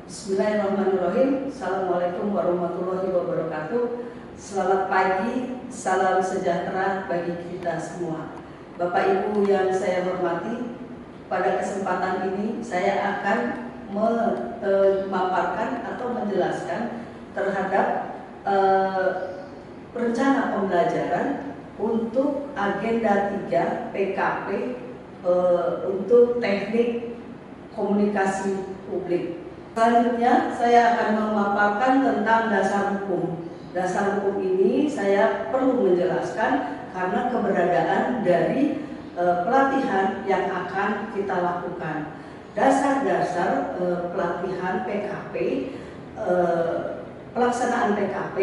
Bismillahirrahmanirrahim. Assalamualaikum warahmatullahi wabarakatuh. Selamat pagi, salam sejahtera bagi kita semua. Bapak Ibu yang saya hormati, pada kesempatan ini saya akan memaparkan atau menjelaskan terhadap rencana pembelajaran untuk agenda 3 PKP untuk teknik komunikasi publik. Selanjutnya saya akan memaparkan tentang dasar hukum. Dasar hukum ini saya perlu menjelaskan karena keberadaan dari pelatihan yang akan kita lakukan. Dasar-dasar pelatihan PKP, pelaksanaan PKP,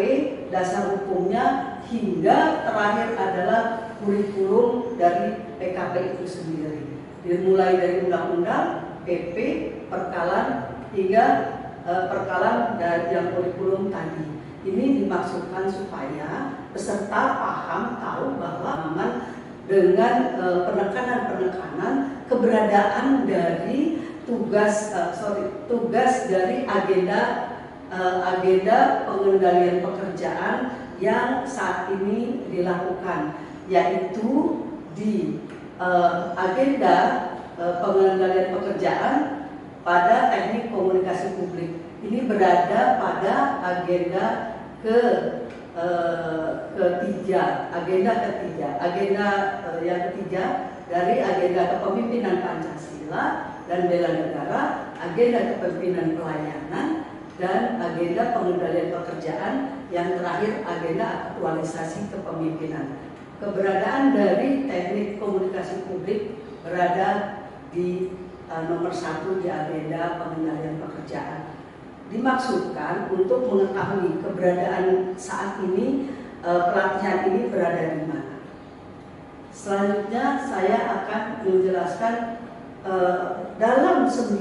dasar hukumnya hingga terakhir adalah kurikulum dari PKP itu sendiri. Dimulai dari undang-undang, PP, perkalan, hingga perkalan dan yang kurikulum tadi. Ini dimaksudkan supaya peserta paham, tahu bahwa dengan penekanan-penekanan keberadaan dari tugas dari agenda pengendalian pekerjaan yang saat ini dilakukan, yaitu di agenda pengendalian pekerjaan pada teknik komunikasi publik. Ini berada pada agenda ketiga, yang ketiga dari agenda kepemimpinan Pancasila dan bela negara, agenda kepemimpinan pelayanan, dan agenda pengendalian pekerjaan, yang terakhir agenda aktualisasi kepemimpinan. Keberadaan dari teknik komunikasi publik berada di nomor 1 di agenda pengendalian pekerjaan. Dimaksudkan untuk mengetahui keberadaan saat ini pelatihan ini berada di mana. Selanjutnya saya akan menjelaskan dalam 9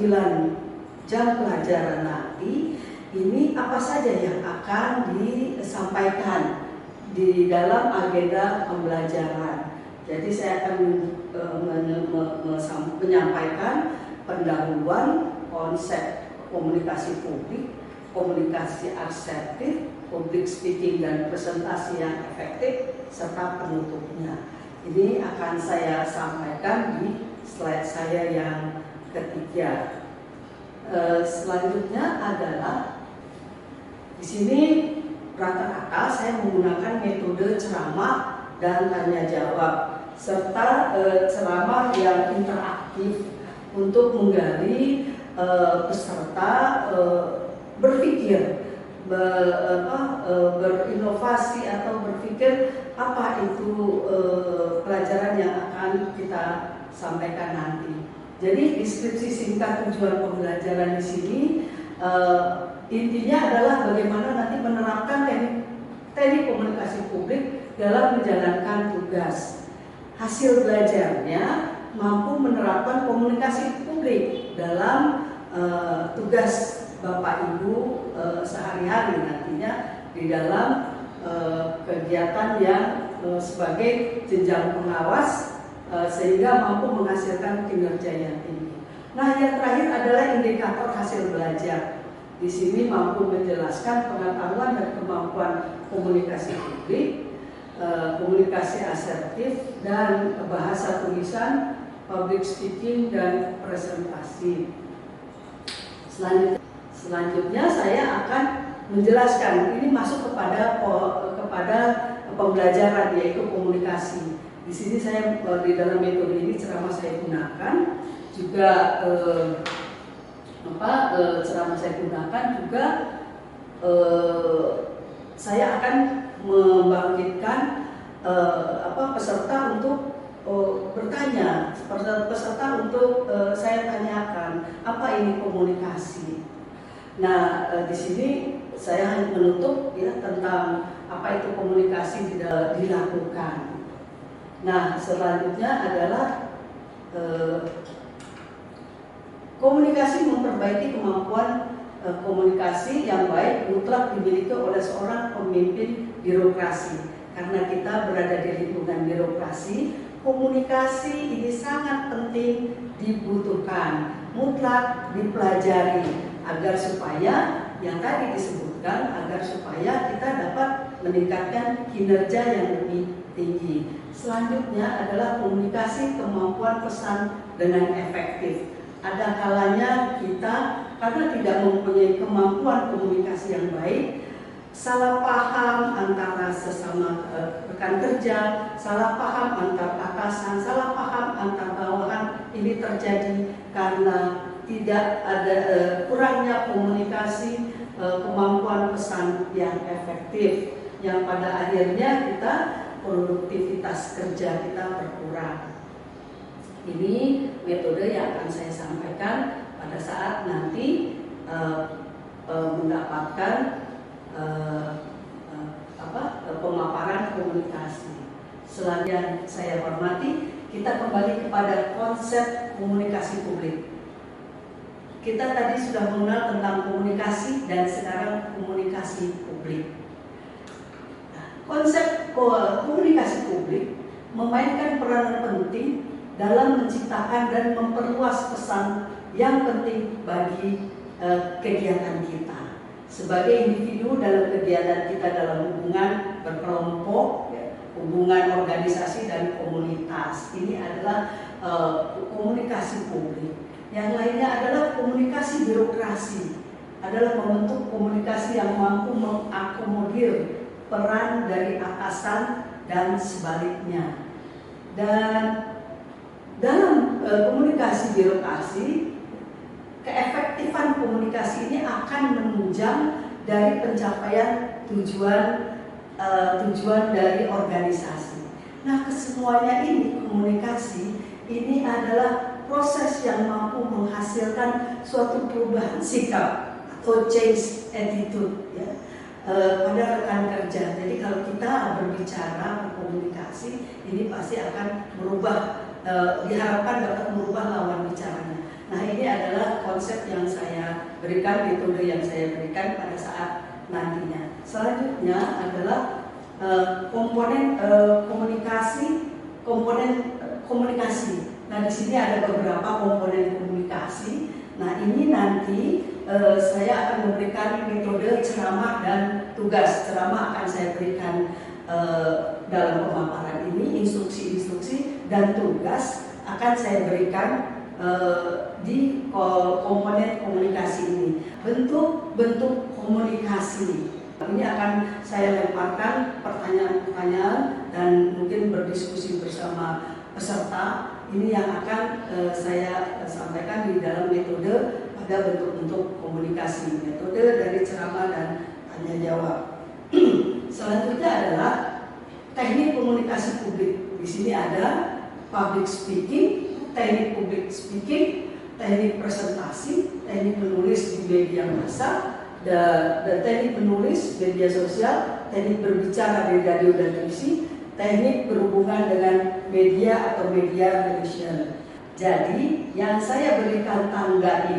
jam pelajaran nanti ini apa saja yang akan disampaikan di dalam agenda pembelajaran. Jadi saya akan menyampaikan pendahuluan konsep komunikasi publik, komunikasi asertif, public speaking dan presentasi yang efektif, serta penutupnya. Ini akan saya sampaikan di slide saya yang ketiga. Selanjutnya adalah di sini rata-rata saya menggunakan metode ceramah dan tanya jawab, serta ceramah yang interaktif untuk menggali peserta berpikir, berinovasi atau berpikir apa itu pelajaran yang akan kita sampaikan nanti. Jadi deskripsi singkat tujuan pembelajaran di sini intinya adalah bagaimana nanti menerapkan teknik komunikasi publik dalam menjalankan tugas. Hasil belajarnya mampu menerapkan komunikasi publik dalam tugas Bapak Ibu sehari-hari nantinya di dalam kegiatan yang sebagai jenjang pengawas sehingga mampu menghasilkan kinerja yang tinggi. Nah, yang terakhir adalah indikator hasil belajar. Di sini mampu menjelaskan pengetahuan dan kemampuan komunikasi publik, komunikasi asertif dan bahasa tulisan, public speaking dan presentasi. Selanjutnya saya akan menjelaskan, ini masuk kepada pembelajaran yaitu komunikasi. Di sini saya di dalam metode ini ceramah saya gunakan juga ceramah saya gunakan juga saya akan membangkitkan peserta untuk bertanya, peserta untuk saya tanyakan apa ini komunikasi. Nah, di sini saya hanya menutup ya tentang apa itu komunikasi dilakukan. Nah, selanjutnya adalah komunikasi memperbaiki kemampuan komunikasi yang baik mutlak dimiliki oleh seorang pemimpin birokrasi. Karena kita berada di lingkungan birokrasi, komunikasi ini sangat penting dibutuhkan, mutlak dipelajari. agar supaya yang tadi disebutkan, agar supaya kita dapat meningkatkan kinerja yang lebih tinggi. Selanjutnya adalah komunikasi kemampuan pesan dengan efektif. Ada kalanya kita karena tidak mempunyai kemampuan komunikasi yang baik, salah paham antara sesama rekan kerja, salah paham antar atasan, salah paham antar bawahan. Ini terjadi karena tidak ada kurangnya komunikasi, kemampuan pesan yang efektif, yang pada akhirnya kita produktivitas kerja kita berkurang. Ini metode yang akan saya sampaikan pada saat nanti mendapatkan pemaparan komunikasi. Selanjutnya saya hormati, kita kembali kepada konsep komunikasi publik. Kita tadi sudah mengenal tentang komunikasi dan sekarang komunikasi publik. Konsep komunikasi publik memainkan peranan penting dalam menciptakan dan memperluas pesan yang penting bagi kegiatan kita. Sebagai individu dalam kegiatan kita dalam hubungan berkelompok, hubungan organisasi dan komunitas. Ini adalah komunikasi publik. Yang lainnya adalah komunikasi birokrasi, adalah membentuk komunikasi yang mampu mengakomodir peran dari atasan dan sebaliknya. Dan dalam komunikasi birokrasi, keefektifan komunikasi ini akan menunjang dari pencapaian tujuan dari organisasi. Nah, kesemuanya ini komunikasi ini adalah proses yang mampu menghasilkan suatu perubahan sikap atau change attitude ya, pada rekan kerja. Jadi kalau kita berbicara, berkomunikasi, ini pasti akan merubah, diharapkan dapat merubah lawan bicaranya. Nah, ini adalah konsep yang saya berikan, metode yang saya berikan pada saat nantinya. Selanjutnya adalah komponen komunikasi. Nah, di sini ada beberapa komponen komunikasi. Nah, ini nanti saya akan memberikan metode ceramah dan tugas. Ceramah akan saya berikan dalam pemaparan ini, instruksi-instruksi, dan tugas akan saya berikan di komponen komunikasi ini. Bentuk-bentuk komunikasi. Ini akan saya lemparkan pertanyaan-pertanyaan dan mungkin berdiskusi bersama peserta. Ini yang akan saya sampaikan di dalam metode pada bentuk-bentuk komunikasi. Metode dari ceramah dan tanya jawab. Selanjutnya adalah teknik komunikasi publik. Di sini ada public speaking, teknik public speaking, teknik presentasi, teknik menulis di media massa, dan teknik menulis media sosial, teknik berbicara di radio dan televisi, teknik berhubungan dengan media atau media relation. Jadi yang saya berikan tangga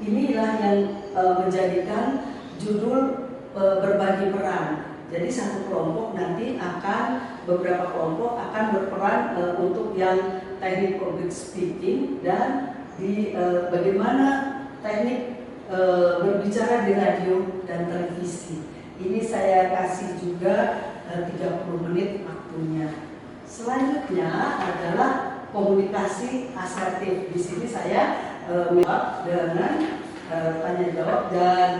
inilah yang menjadikan judul berbagi peran. Jadi satu kelompok nanti beberapa kelompok akan berperan untuk yang teknik public speaking dan di bagaimana teknik berbicara di radio dan televisi. Ini saya kasih juga 30 menit waktunya. Selanjutnya adalah komunikasi asertif. Di sini saya menjawab dengan tanya jawab dan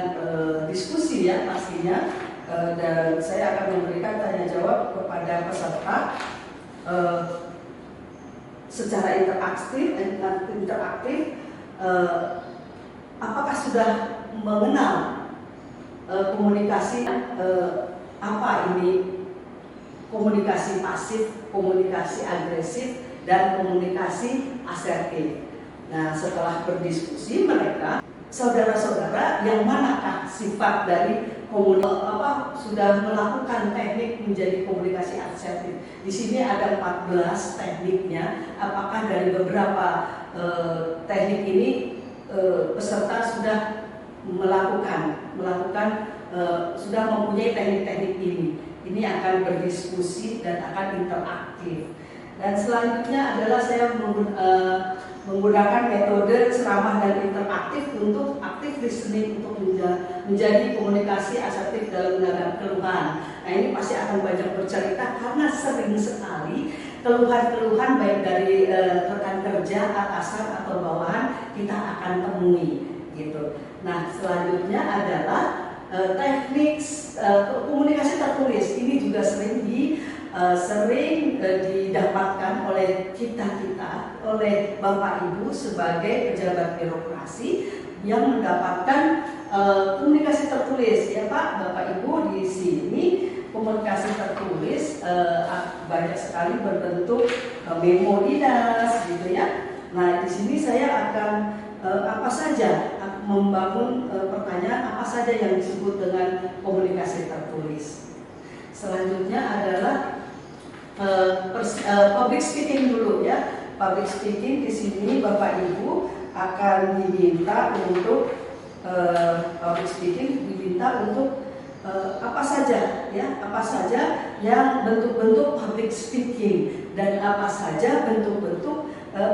diskusi ya pastinya. Dan saya akan memberikan tanya jawab kepada peserta secara interaktif. Apakah sudah mengenal komunikasi apa ini komunikasi pasif, komunikasi agresif, dan komunikasi asertif. Nah, setelah berdiskusi mereka, saudara-saudara yang manakah sifat dari sudah melakukan teknik menjadi komunikasi asertif. Di sini ada 14 tekniknya. Apakah dari beberapa teknik ini peserta sudah sudah mempunyai teknik-teknik ini. Ini akan berdiskusi dan akan interaktif. Dan selanjutnya adalah saya menggunakan metode ceramah dan interaktif untuk aktif listening untuk menjadi komunikasi asertif dalam menanggapi keluhan. Nah, ini pasti akan banyak bercerita karena sering sekali keluhan-keluhan baik dari rekan kerja, atasan atau bawahan kita akan temui gitu. Nah, selanjutnya adalah teknik komunikasi tertulis. Ini juga sering didapatkan oleh kita oleh Bapak Ibu sebagai pejabat birokrasi yang mendapatkan komunikasi tertulis, ya Pak, Bapak Ibu. Di sini komunikasi tertulis banyak sekali berbentuk memo dinas gitu ya. Nah, di sini saya akan apa saja membangun pertanyaan apa saja yang disebut dengan komunikasi tertulis. Selanjutnya adalah public speaking dulu ya. Public speaking di sini Bapak Ibu akan diminta untuk public speaking apa saja yang bentuk-bentuk public speaking dan apa saja bentuk-bentuk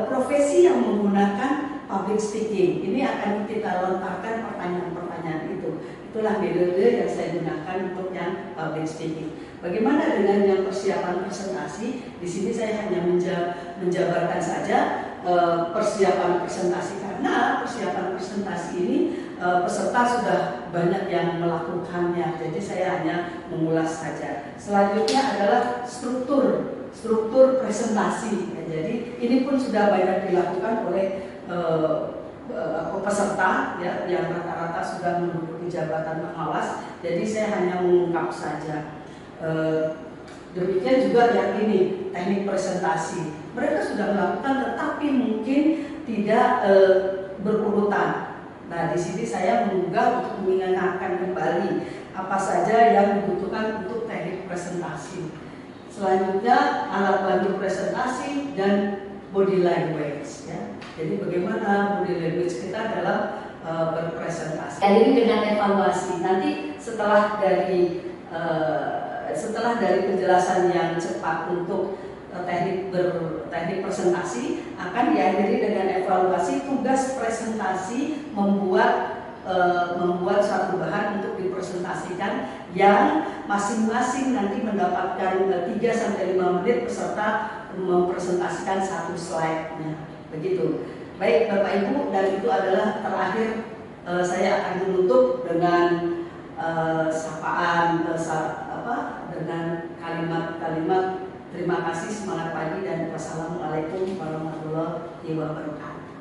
profesi yang menggunakan public speaking. Ini akan kita lontarkan pertanyaan-pertanyaan itu. Itulah metode yang saya gunakan untuk yang public speaking. Bagaimana dengan yang persiapan presentasi? Di sini saya hanya menjabarkan saja persiapan presentasi, karena persiapan presentasi ini peserta sudah banyak yang melakukannya, jadi saya hanya mengulas saja. Selanjutnya adalah struktur presentasi. Ya, jadi ini pun sudah banyak dilakukan oleh peserta ya, yang rata-rata sudah menduduki jabatan pengawas. Jadi saya hanya mengungkap saja. Demikian juga yang ini teknik presentasi. Mereka sudah melakukan, tetapi mungkin tidak berurutan. Nah, di sini saya menggugah untuk mengingatkan kembali apa saja yang dibutuhkan untuk teknik presentasi. Selanjutnya alat bantu presentasi dan body language. Ya. Jadi bagaimana body language kita dalam berpresentasi. Dan ini dengan evaluasi. Nanti setelah dari penjelasan yang cepat untuk teknik presentasi akan diakhiri dengan evaluasi. Tugas presentasi membuat suatu bahan untuk dipresentasikan yang masing-masing nanti mendapatkan 3-5 menit peserta mempresentasikan satu slide-nya. Begitu. Baik Bapak Ibu, dan itu adalah terakhir saya akan menutup dengan sapaan dengan kalimat terima kasih, semangat pagi, dan wassalamualaikum warahmatullahi wabarakatuh.